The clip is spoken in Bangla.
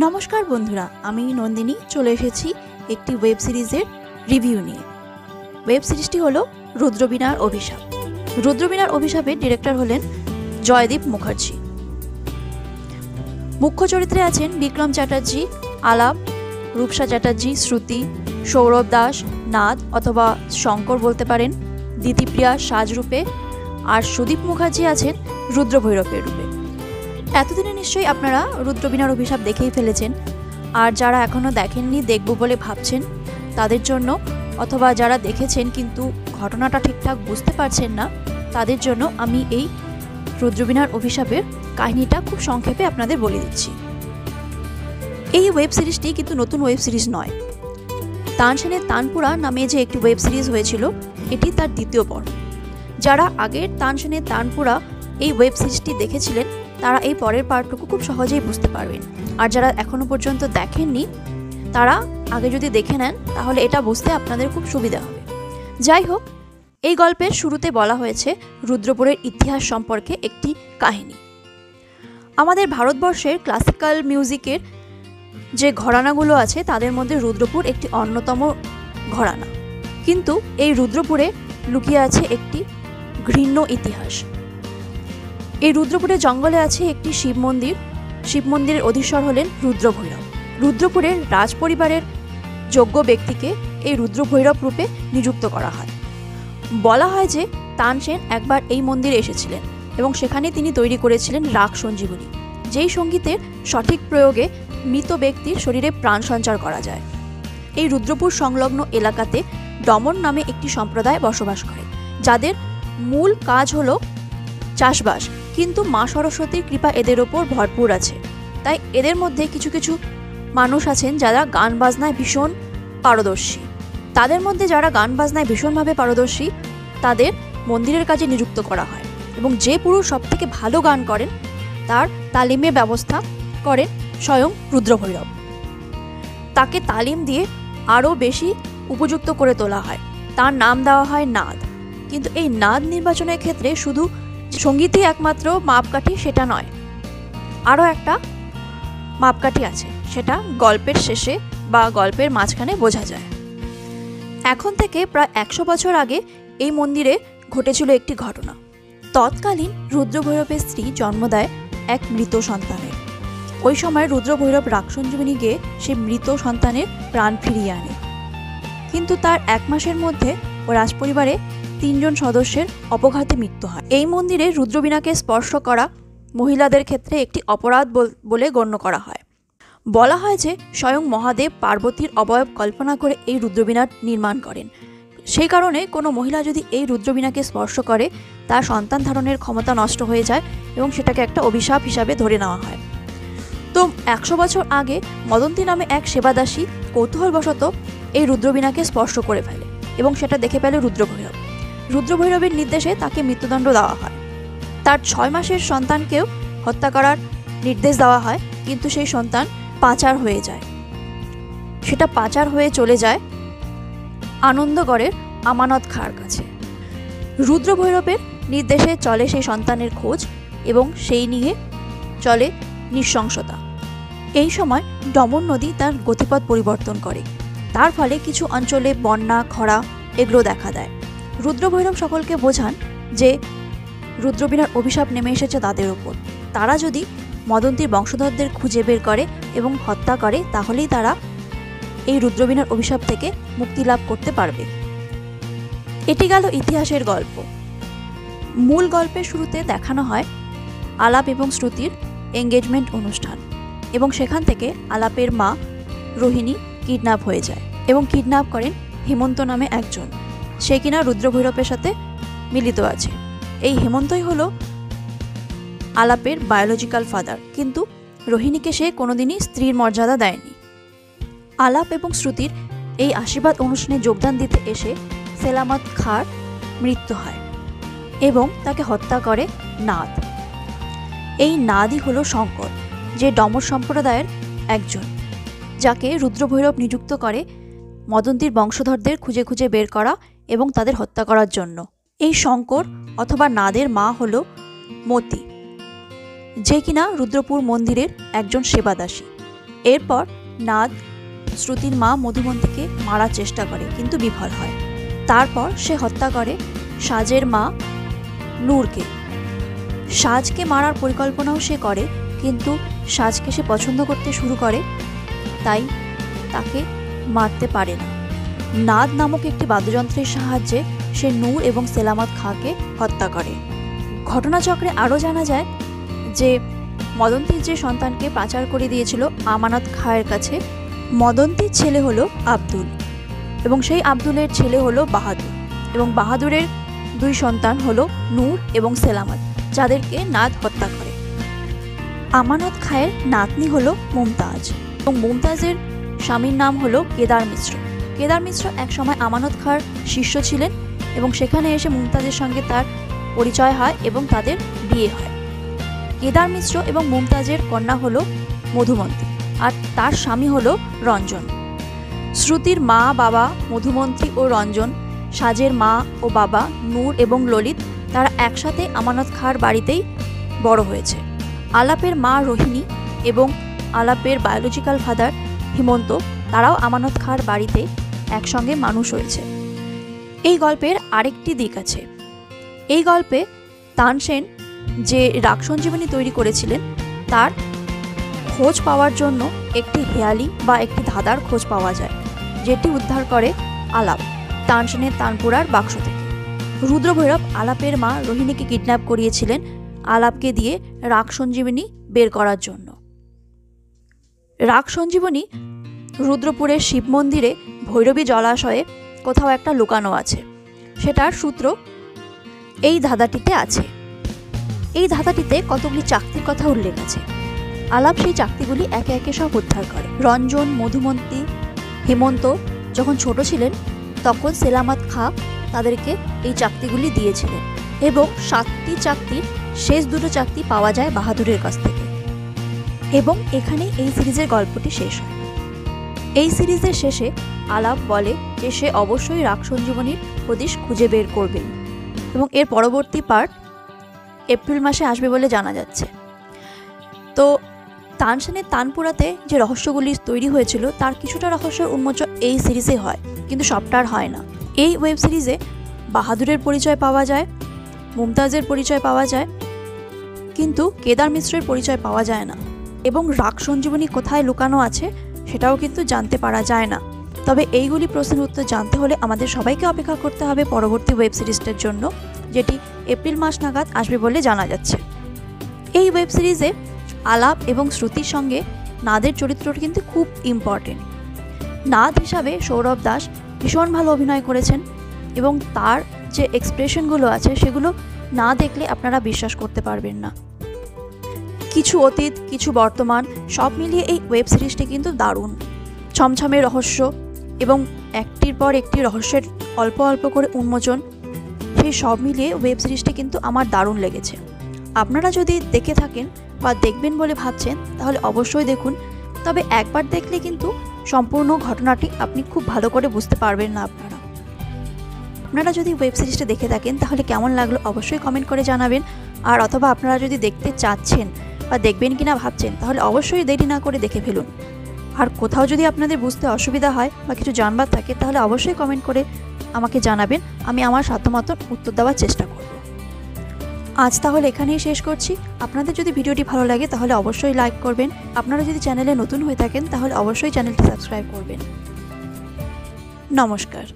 নমস্কার বন্ধুরা, আমি নন্দিনী চলে এসেছি একটি ওয়েব সিরিজের রিভিউ নিয়ে। ওয়েব সিরিজটি হলো রুদ্রবীণার অভিশাপ। রুদ্রবীণার অভিশাপের ডিরেক্টর হলেন জয়দীপ মুখার্জি। মুখ্য চরিত্রে আছেন বিক্রম চ্যাটার্জি, আলাপ, রূপসা চ্যাটার্জি, শ্রুতি, সৌরভ দাস, নাদ অথবা শঙ্কর বলতে পারেন, দিতিপ্রিয়া সাজরূপে, আর সুদীপ মুখার্জি আছেন রুদ্রভৈরবের রূপে। এতদিনে নিশ্চয়ই আপনারা রুদ্রবীণার অভিশাপ দেখেই ফেলেছেন, আর যারা এখনও দেখেননি দেখব বলে ভাবছেন তাদের জন্য, অথবা যারা দেখেছেন কিন্তু ঘটনাটা ঠিকঠাক বুঝতে পারছেন না তাদের জন্য আমি এই রুদ্রবীণার অভিশাপের কাহিনীটা খুব সংক্ষেপে আপনাদের বলে দিচ্ছি। এই ওয়েব সিরিজটি কিন্তু নতুন ওয়েব সিরিজ নয়। তানসেনের তানপুরা নামে যে একটি ওয়েব সিরিজ হয়েছিল এটি তার দ্বিতীয় পর্ব। যারা আগের তানসেনের তানপুরা এই ওয়েব সিরিজটি দেখেছিলেন তারা এই পরের পার্টটুকু খুব সহজেই বুঝতে পারবেন, আর যারা এখনো পর্যন্ত দেখেননি তারা আগে যদি দেখে নেন তাহলে এটা বুঝতে আপনাদের খুব সুবিধা হবে। যাই হোক, এই গল্পের শুরুতে বলা হয়েছে রুদ্রপুরের ইতিহাস সম্পর্কে একটি কাহিনী। আমাদের ভারতবর্ষের ক্লাসিক্যাল মিউজিকের যে ঘরানাগুলো আছে তাদের মধ্যে রুদ্রপুর একটি অন্যতম ঘরানা, কিন্তু এই রুদ্রপুরে লুকিয়ে আছে একটি ঘৃণ্য ইতিহাস। এই রুদ্রপুরের জঙ্গলে আছে একটি শিব মন্দির। শিব মন্দিরের অধীশ্বর হলেন রুদ্রভৈরব। রুদ্রপুরের রাজপরিবারের যোগ্য ব্যক্তিকে এই রুদ্রভৈরব রূপে নিযুক্ত করা হয়। বলা হয় যে তানসেন একবার এই মন্দিরে এসেছিলেন এবং সেখানে তিনি তৈরি করেছিলেন রাগ সঞ্জীবনী, যেই সঙ্গীতের সঠিক প্রয়োগে মৃত ব্যক্তির শরীরে প্রাণ সঞ্চার করা যায়। এই রুদ্রপুর সংলগ্ন এলাকাতে ডমন নামে একটি সম্প্রদায় বসবাস করে, যাদের মূল কাজ হলো চাষবাস, কিন্তু মা সরস্বতীর কৃপা এদের ওপর ভরপুর আছে। তাই এদের মধ্যে কিছু কিছু মানুষ আছেন যারা গান বাজনায় ভীষণ পারদর্শী। তাদের মধ্যে যারা গান বাজনায় ভীষণভাবে পারদর্শী তাদের মন্দিরের কাজে নিযুক্ত করা হয়, এবং যে পুরুষ সবথেকে ভালো গান করেন তার তালিমের ব্যবস্থা করেন স্বয়ং রুদ্রভৈরব। তাকে তালিম দিয়ে আরও বেশি উপযুক্ত করে তোলা হয়। তার নাম দেওয়া হয় নাদ। কিন্তু এই নাদ নির্বাচনের ক্ষেত্রে শুধু সঙ্গীতই একমাত্র মাপকাঠি সেটা নয়, আরও একটা মাপকাঠি আছে, সেটা গল্পের শেষে বা গল্পের মাঝখানে বোঝা যায়। এখন থেকে প্রায় 100 বছর আগে এই মন্দিরে ঘটেছিল একটি ঘটনা। তৎকালীন রুদ্রভৈরবের স্ত্রী জন্ম দেয় এক মৃত সন্তানের। ওই সময় রুদ্রভৈরব রাগ সঞ্জীবনী গেয়ে সে মৃত সন্তানের প্রাণ ফিরিয়ে আনে, কিন্তু তার 1 মাসের মধ্যে ও রাজপরিবারে 3 জন সদস্যের অপঘাতে মৃত্যু হয়। এই মন্দিরে রুদ্রবীণাকে স্পর্শ করা মহিলাদের ক্ষেত্রে একটি অপরাধ বলে গণ্য করা হয়। বলা হয় যে স্বয়ং মহাদেব পার্বতীর অবয়ব কল্পনা করে এই রুদ্রবীণা নির্মাণ করেন। সেই কারণে কোনো মহিলা যদি এই রুদ্রবীণাকে স্পর্শ করে তার সন্তান ধারণের ক্ষমতা নষ্ট হয়ে যায় এবং সেটাকে একটা অভিশাপ হিসাবে ধরে নেওয়া হয়। তো 100 বছর আগে মদন্তী নামে এক সেবাদাসী কৌতূহলবশত এই রুদ্রবীণাকে স্পর্শ করে ফেলে এবং সেটা দেখে ফেলে রুদ্রভৈরব। রুদ্রভৈরবের নির্দেশে তাকে মৃত্যুদণ্ড দেওয়া হয়। তার 6 মাসের সন্তানকেও হত্যা করার নির্দেশ দেওয়া হয়, কিন্তু সেই সন্তান পাচার হয়ে যায়। সেটা পাচার হয়ে চলে যায় আনন্দগড়ের আমানত খাঁর কাছে। রুদ্রভৈরবের নির্দেশে চলে সেই সন্তানের খোঁজ এবং সেই নিয়ে চলে নৃশংসতা। এই সময় ডমন নদী তার গতিপথ পরিবর্তন করে, তার ফলে কিছু অঞ্চলে বন্যা, খরা এগুলো দেখা দেয়। রুদ্রভৈরব সকলকে বোঝান যে রুদ্রবীণার অভিশাপ নেমে এসেছে তাদের ওপর। তারা যদি মদন্তীর বংশধরদের খুঁজে বের করে এবং হত্যা করে তাহলেই তারা এই রুদ্রবীণার অভিশাপ থেকে মুক্তি লাভ করতে পারবে। এটি গেল ইতিহাসের গল্প। মূল গল্পের শুরুতে দেখানো হয় আলাপ এবং শ্রুতির এঙ্গেজমেন্ট অনুষ্ঠান, এবং সেখান থেকে আলাপের মা রোহিণী কিডন্যাপ হয়ে যায় এবং কিডন্যাপ করেন হেমন্ত নামে একজন। সে কিনা রুদ্রভৈরবের সাথে মিলিত আছে। এই হেমন্তই হলো আলাপের বায়োলজিক্যাল ফাদার, কিন্তু রোহিণীকে সে কোনোদিনই স্ত্রীর মর্যাদা দেয়নি। আলাপ এবং শ্রুতির এই আশীর্বাদ অনুষ্ঠানে যোগদান দিতে এসে সেলামত খাঁর মৃত্যু হয় এবং তাকে হত্যা করে নাদ। এই নাদই হলো শঙ্কর, যে ডমর সম্প্রদায়ের একজন, যাকে রুদ্রভৈরব নিযুক্ত করে মদন্তীর বংশধরদের খুঁজে খুঁজে বের করা এবং তাদের হত্যা করার জন্য। এই শঙ্কর অথবা নাদের মা হলো মতি, যে কিনা রুদ্রপুর মন্দিরের একজন সেবাদাসী। এরপর নাদ শ্রুতির মা মধুমন্তীকে মারার চেষ্টা করে, কিন্তু বিফল হয়। তারপর সে হত্যা করে সাজের মা নূরকে। সাজকে মারার পরিকল্পনাও সে করে, কিন্তু সাজকে সে পছন্দ করতে শুরু করে, তাই তাকে মারতে পারে না। নাদ নামক একটি বাদ্যযন্ত্রের সাহায্যে সে নূর এবং সেলামত খাঁকে হত্যা করে। ঘটনাচক্রে আরও জানা যায় যে মদন্তীর যে সন্তানকে পাচার করে দিয়েছিল আমানত খাঁয়ের কাছে, মদন্তীর ছেলে হলো আব্দুল এবং সেই আব্দুলের ছেলে হলো বাহাদুর, এবং বাহাদুরের 2 সন্তান হলো নূর এবং সেলামত, যাদেরকে নাদ হত্যা করে। আমানত খাঁয়ের নাতনি হলো মুমতাজ, এবং মুমতাজের স্বামীর নাম হলো কেদার মিশ্র। কেদার মিশ্র একসময় আমানত খাঁর শিষ্য ছিলেন, এবং সেখানে এসে মুমতাজের সঙ্গে তার পরিচয় হয় এবং তাদের বিয়ে হয়। কেদার মিশ্র এবং মুমতাজের কন্যা হলো মধুমন্তী, আর তার স্বামী হলো রঞ্জন। শ্রুতির মা বাবা মধুমন্তী ও রঞ্জন, সাজের মা ও বাবা নূর এবং ললিত, তারা একসাথে আমানত খাঁর বাড়িতেই বড় হয়েছে। আলাপের মা রোহিণী এবং আলাপের বায়োলজিক্যাল ফাদার হিমন্ত, তারাও আমানত খাঁর বাড়িতে একসঙ্গে মানুষ হয়েছে। এই গল্পের আরেকটি দিক আছে। এই গল্পে তানসেন যে রাগ সঞ্জীবনী তৈরি করেছিলেন, তার খোঁজ পাওয়ার জন্য একটি হেয়ালি বা একটি ধাঁধার খোঁজ পাওয়া যায়, যেটি উদ্ধার করে আলাপ তানসেনের তানপুরার বাক্স থেকে। রুদ্রভৈরব আলাপের মা রোহিণীকে কিডন্যাপ করিয়েছিলেন আলাপকে দিয়ে রাগ সঞ্জীবনী বের করার জন্য। রাগ সঞ্জীবনী রুদ্রপুরের শিব মন্দিরে ভৈরবী জলাশয়ে কোথাও একটা লুকানো আছে। সেটার সূত্র এই ধাঁধাটিতে আছে। এই ধাঁধাটিতে কতগুলি চাকতির কথা উল্লেখ আছে। আলাপ সেই চাকতিগুলি একে একে সব উদ্ধার করে। রঞ্জন, মধুমন্তী, হেমন্ত যখন ছোট ছিলেন তখন সেলামত খাঁ তাদেরকে এই চাকতিগুলি দিয়েছিলেন, এবং 7টি চাকতির শেষ 2টো চাকতি পাওয়া যায় বাহাদুরের কাছ থেকে। এবং এখানেই এই সিরিজের গল্পটি শেষ হয়। এই সিরিজের শেষে আলাপ বলে যে সে অবশ্যই রাগ সঞ্জীবনীর হদিশ খুঁজে বের করবেন, এবং এর পরবর্তী পার্ট এপ্রিল মাসে আসবে বলে জানা যাচ্ছে। তো তানসেনের তানপুরাতে যে রহস্যগুলি তৈরি হয়েছিল তার কিছুটা রহস্যের উন্মোচন এই সিরিজে হয়, কিন্তু সবটার হয় না। এই ওয়েব সিরিজে বাহাদুরের পরিচয় পাওয়া যায়, মুমতাজের পরিচয় পাওয়া যায়, কিন্তু কেদার মিশ্রের পরিচয় পাওয়া যায় না, এবং রাগ সঞ্জীবনী কোথায় লুকানো আছে সেটাও কিন্তু জানতে পারা যায় না। তবে এইগুলি প্রশ্নের উত্তর জানতে হলে আমাদের সবাইকে অপেক্ষা করতে হবে পরবর্তী ওয়েব সিরিজটার জন্য, যেটি এপ্রিল মাস নাগাদ আসবে বলে জানা যাচ্ছে। এই ওয়েব সিরিজে আলাপ এবং শ্রুতির সঙ্গে নাদের চরিত্রটি কিন্তু খুব ইম্পর্টেন্ট। নাদ হিসাবে সৌরভ দাস ভীষণ ভালো অভিনয় করেছেন, এবং তার যে এক্সপ্রেশনগুলো আছে সেগুলো না দেখলে আপনারা বিশ্বাস করতে পারবেন না। কিছু অতীত, কিছু বর্তমান, সব মিলিয়ে এই ওয়েব সিরিজটি কিন্তু দারুণ। ছমছমে রহস্য এবং একটির পর একটি রহস্যের অল্প অল্প করে উন্মোচন, সেই সব মিলিয়ে ওয়েব সিরিজটি কিন্তু আমার দারুণ লেগেছে। আপনারা যদি দেখে থাকেন বা দেখবেন বলে ভাবছেন তাহলে অবশ্যই দেখুন, তবে একবার দেখলে কিন্তু সম্পূর্ণ ঘটনাটি আপনি খুব ভালো করে বুঝতে পারবেন না। আপনারা যদি ওয়েব সিরিজটা দেখে থাকেন তাহলে কেমন লাগলো অবশ্যই কমেন্ট করে জানাবেন, আর অথবা আপনারা যদি দেখতে চাচ্ছেন বা দেখবেন কিনা ভাবছেন তাহলে অবশ্যই দেরি না করে দেখে ফেলুন। আর কোথাও যদি আপনাদের বুঝতে অসুবিধা হয় বা কিছু জানবার থাকে তাহলে অবশ্যই কমেন্ট করে আমাকে জানাবেন, আমি আমার সাধ্যমতো উত্তর দেওয়ার চেষ্টা করব। আজ তাহলে এখানেই শেষ করছি। আপনাদের যদি ভিডিওটি ভালো লাগে তাহলে অবশ্যই লাইক করবেন। আপনারা যদি চ্যানেলে নতুন হয়ে থাকেন তাহলে অবশ্যই চ্যানেলটি সাবস্ক্রাইব করবেন। নমস্কার।